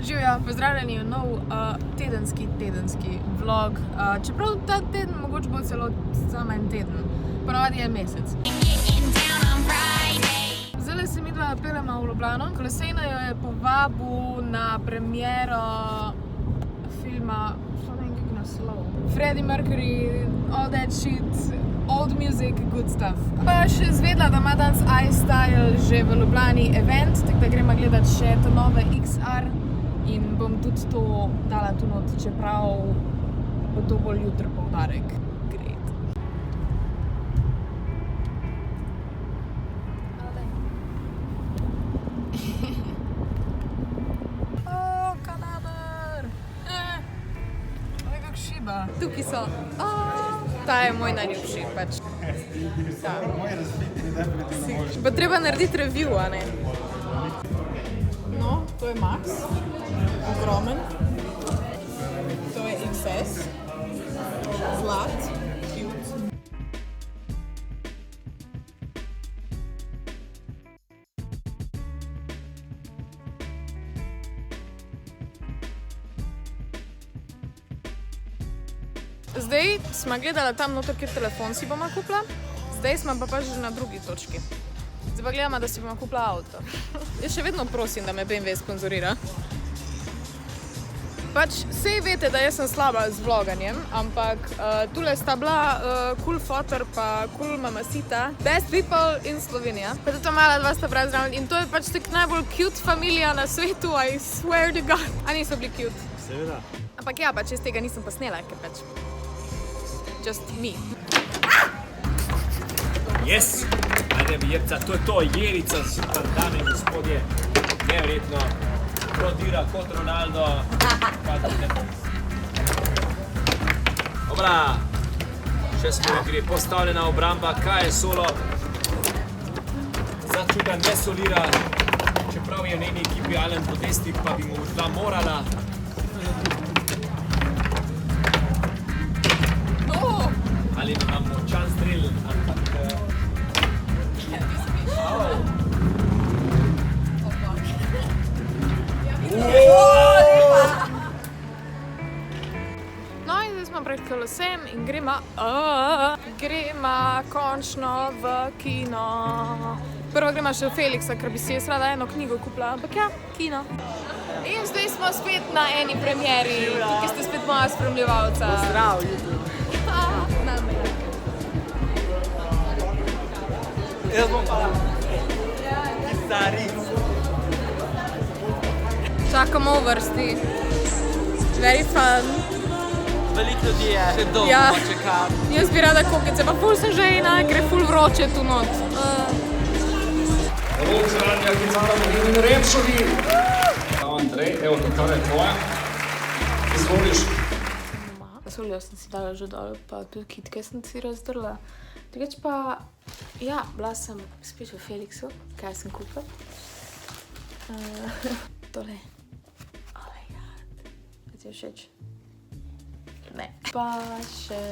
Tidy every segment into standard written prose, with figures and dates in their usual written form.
Živjo, pozdravljeni v nov tedenski vlog. Čeprav ta teden mogoče bo celo samo en teden. Ponavadi je mesec. Zdaj se midva peljemo v Ljubljano. Kolesejno jo je povabil na premiero filma, što ne vem kak naslov, Freddie Mercury, all that shit, old music, good stuff. Pa še zvedla, da ima danes iStyle že v Ljubljani event, tako da gremo gledat še to nove XR in bom tudi to dala tu not, čeprav bo to bolj jutri poudarek. Great. O, kanader! Kak šiba. Tukaj so. Ta je moj najljubši, pač. Moj razbitni definitivno možno. Pa treba narediti review, a ne? No, to je Max. Ogromen. To je XS. Zlat. Cute. Zdaj smo gledali tam noter, kjer telefon si bomo kupila. Zdaj smo pa že na drugi točki. Zdaj pa gledamo, da si bomo kupila avto. Jaz še vedno prosim, da me BMW sponzorira. Pač, sej veste, da jaz sem slaba z vloganjem, ampak tule sta bila cool fotor pa cool mamasita. Best people in Slovenija. Pa tudi mala dva sta prav zraven in to je pač tak najbolj cute familija na svetu, I swear to God. A niso bili cute? Seveda. Ampak ja, pač jaz tega nisem pa snela, ker pač just me. Yes! Ajde mi jebca, to je to, Jerica, super, dame in gospodje, neverjetno, prodira kot Ronaldo, Dobra, še smo v igri, postavljena obramba, kaj je solo, začuda ne solira, čeprav je v njeni ekipi Alen Podesnik, pa bi možda morala. Ali imam močan strel, ampak... No in zdaj smo pred kolesem in gremo končno v kino. Prvo gremo še v Felixa, ker bi si jaz rada eno knjigo kupila, ampak ja, kino. In zdaj smo spet na eni premieri, tukaj ste spet moja spremljevalca. Zdrav, YouTube. Jaz bom pa Kitarist. Čakamo v vrsti. Very fun. Veliko ljudi je še dolgo Ja. čakam. Jaz bi rada kokice, pa ful sem žejna, gre ful vroče tu not. Zadnja Kicara Marinin Repšovi. Andrej, evo, Kicara je tvoja. Izvoliš. Soljo sem si dala že dol, pa tudi kitke sem si razdrla. Drugač pa, ja, bila sem spet v Felixu, kaj sem kupila. Tole. Oh my god. Kaj ti je všeč? Ne. Pa še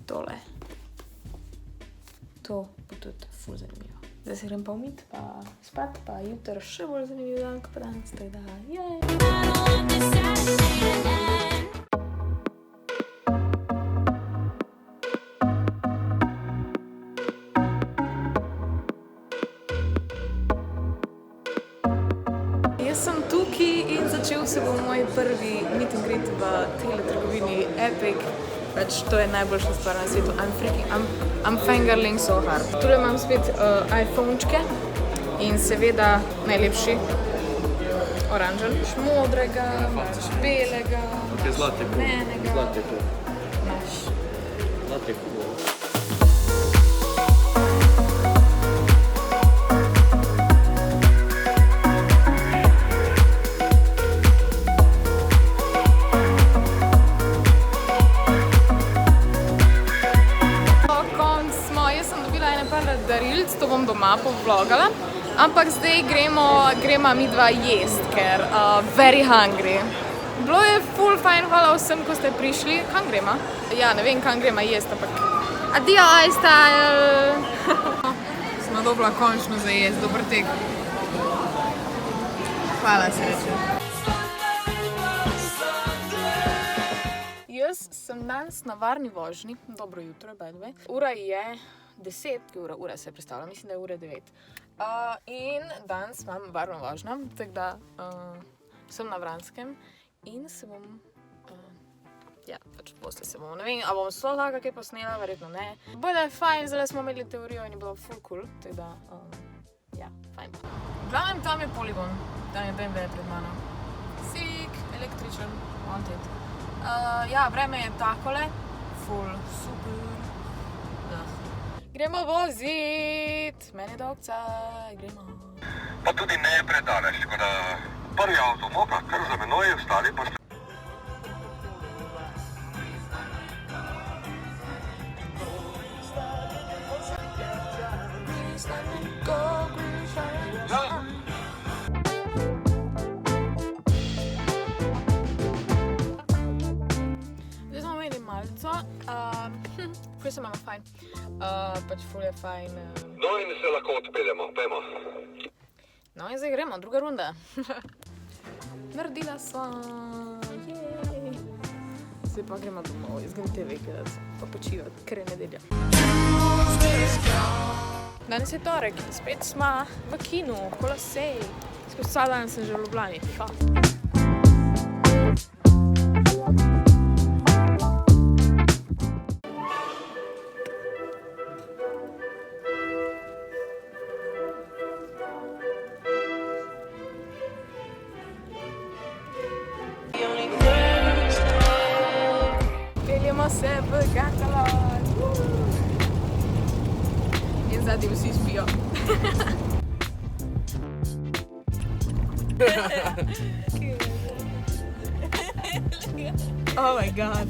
tole. To bo tudi ful zanimivo. Zdaj se grem pa umit, pa spat, pa jutri še bolj zanimiv dan, kot pa danes, tako da, jej! Jaz sem tukaj in začel se bo moj prvi meet and greet v tele trgovini Epic. Pač to je najboljša stvar na svetu. I'm fangirling so hard. Tule imam spet iPhonečke in seveda najlepši oranžen. Modrega, imaš belega, rumenega. Naš. Darilc, to bom doma povlogala, ampak zdaj gremo midva jest, ker very hungry. Bilo je ful fajn, hvala vsem, ko ste prišli. Kam gremo? Ja, ne vem, kam gremo jest, ampak adio iStyle! Smo dobila končno za jest, dober tek. Hvala, sreče. Jaz sem danes na varni vožnji, dobro jutro, by the way. Ura je 10, ura se predstavlja, mislim, da je ura 9. In danes imam varno vožnjo, tako da sem na Vranskem in se bom, pač posle se bom, ne vem, a bom sploh lahko kaj posnela, verjetno ne. Bolj da je fajn, zdaj smo imeli teorijo in je bilo full cool, tako da, fajn. Glavnem, tam je poligon, tam je BMW pred mano. Sik, električen, wanted. Vreme je takole, full, super. Gremo vozit, mene dokca, gremo. Pa tudi ne je predaleč, tako da prvi avtomobil, kar za menoj, ostali pa ste. Zdaj smo imeli malico, ful se imamo fajn, pač ful je fajn. No in se lahko odpeljemo, pojmo. No in zdaj gremo, druga runda. Naredila sva, jej. Zdaj pa gremo domov, izgledam TV gledat, pa počivati, ker je nedelja. Danes je torek in spet sva v kinu, Kolosej. Spet vsa dan sem že v Ljubljani, Peljemo se v Gatalon. In zadnji vsi spijo. Oh my god.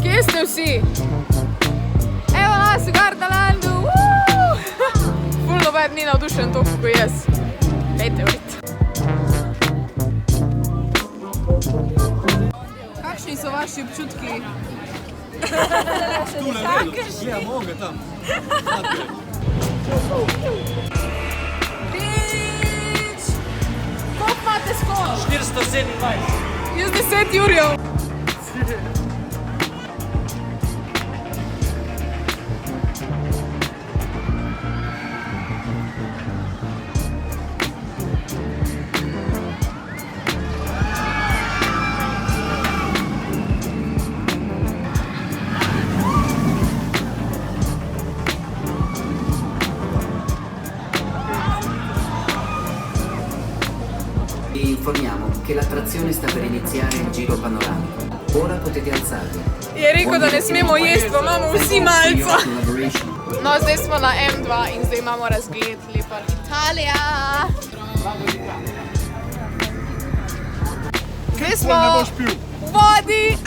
Kje ste vsi? Evo nas v Gardalandu! Ful noben ni navdušen toliko kot jaz. Dajte vrit. Kakšni so vaši občutki? Tule vedo, gledam onge tam. Bič! Koliko imate skoro? 427. Jaz 10 jurjev. Vi informiamo che l'attrazione sta per iniziare il giro panoramico. Ora potete alzarvi. Je rekel, da ne smemo jesti, pa imamo vsi malco. No, zdaj smo na M2 in zdaj imamo razgled lepa Italija. Zdaj smo v vodi.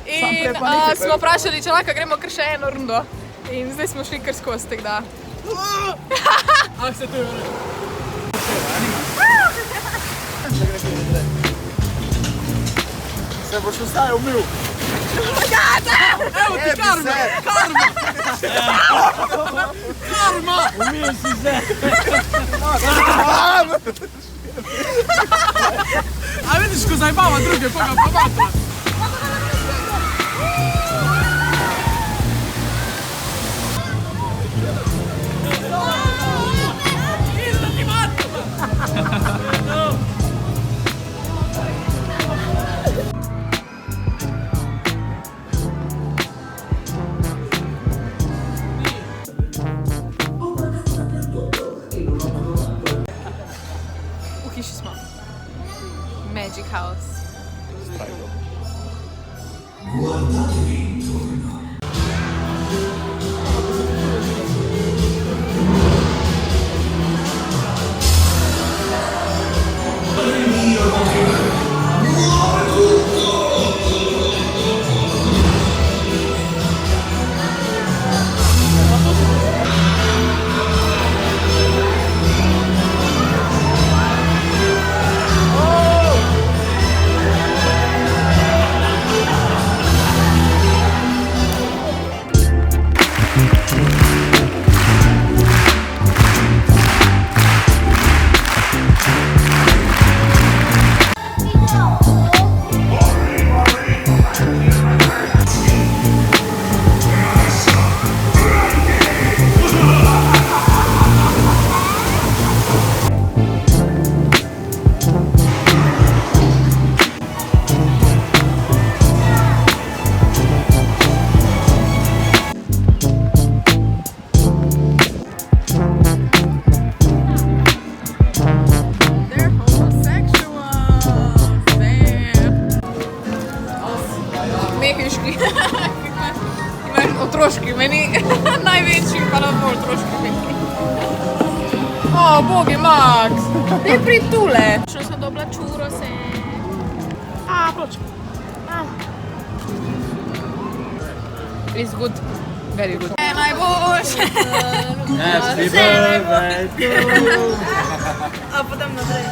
In smo vprašali, če lahko gremo kar še eno rundo. In zdaj smo šli kar skozi, tako da. Ah, se to je vrlo. Se boš vstaj umil. Evo ti karma! Karma! Umil si se! A vidiš, ko zajbava druge, pa ga pomatra. V hiši smo. Magic House. mehiški. Imaš otroški meni, največji pa na bolj otroški meni. O, bogi, Max, ne prid tule. Še sem dobila čuro se. Pločka. It's good, very good. Najboljše. Happy birthday to A potem naprej.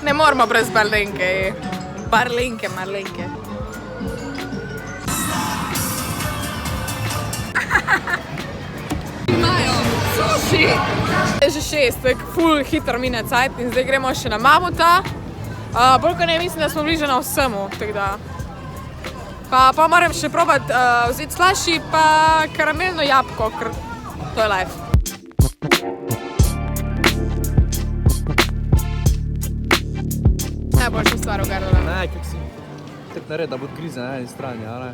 Ne moramo brez Marlenke. Marlenke. Imajo suši. Je že 6, tako ful hitro mine cajt in zdaj gremo še na Mamuta. Bolj ko ne mislim, da smo bliže na vsemu, tako da. Pa moram še probati vzeti slaši pa karamelno jabko, ker to je life. Najboljša stvar v Gardelu. Ne, kako si tako nared, da bo kriza na eni strani, a ne?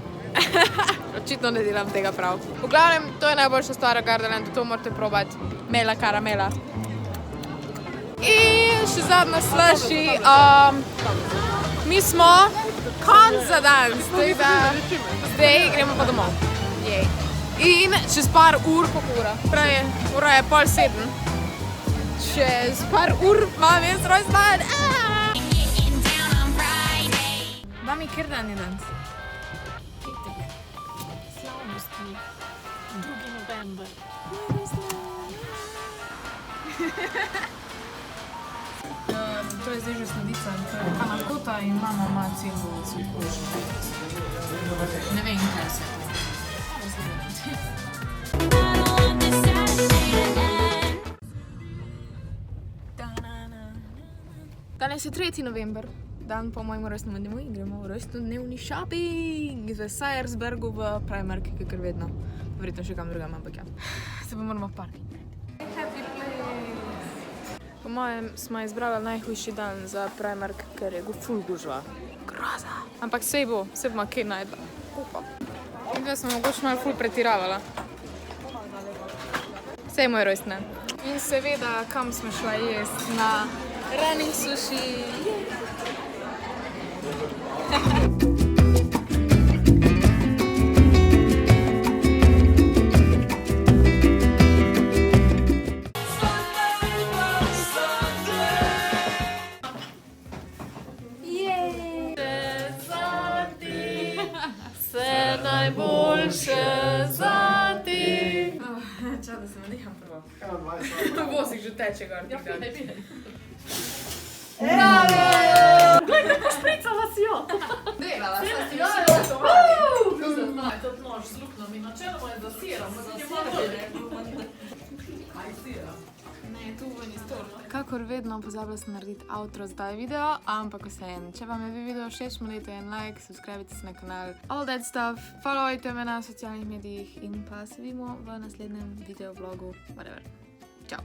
Očitno ne delam tega prav. V glavnem, to je najboljša stvar v Gardelu, to morate probati. Mela karamela. In še zadnja slaši. Mi smo konc za dan, zdaj gremo pa domov. In čez par ur, koliko ura? Prej je, ura je 6:30. Čez par ur imam jaz rojstdan. Mami, kjer dan je danes? Slavnosti. 2. november. To je zdaj že sledica, to je panakota in mama ima celo kožo. Ne vem, kaj se je to. Danes je 3. november, dan po mojem rojstnem dnevu in gremo v rojstnodnevni shopping v Sajersbergu v Primark, kakor vedno. Verjetno še kam drugam, ampak ja. Se pa moramo parkati. Happy place! Po mojem smo izbrali najhujši dan za Primark, ker je ful gužva. Groza. Ampak sej bomo kaj najdla. Upam. In da smo mogoče malo ful pretiravala. Sej moj rojstne. In seveda, kam smo šla jest na running sushi. Najboljše za ti. Čau, da se me neham prvo. Vosik že teče gor. Ja, pide. Bravo! Glej, kako špricala si jo. Delala si jo. Tot nož z luknom in načeloma je za sirom. Kaj sira? Ne, tu ven iz torno. Kakor vedno, pozabila sem narediti outro za ta video, ampak vseeno. Če vam je video všeč, molite en like, subscribite se na kanal, all that stuff, followajte me na socialnih medijih in pa se vidimo v naslednjem videovlogu, whatever. Čau!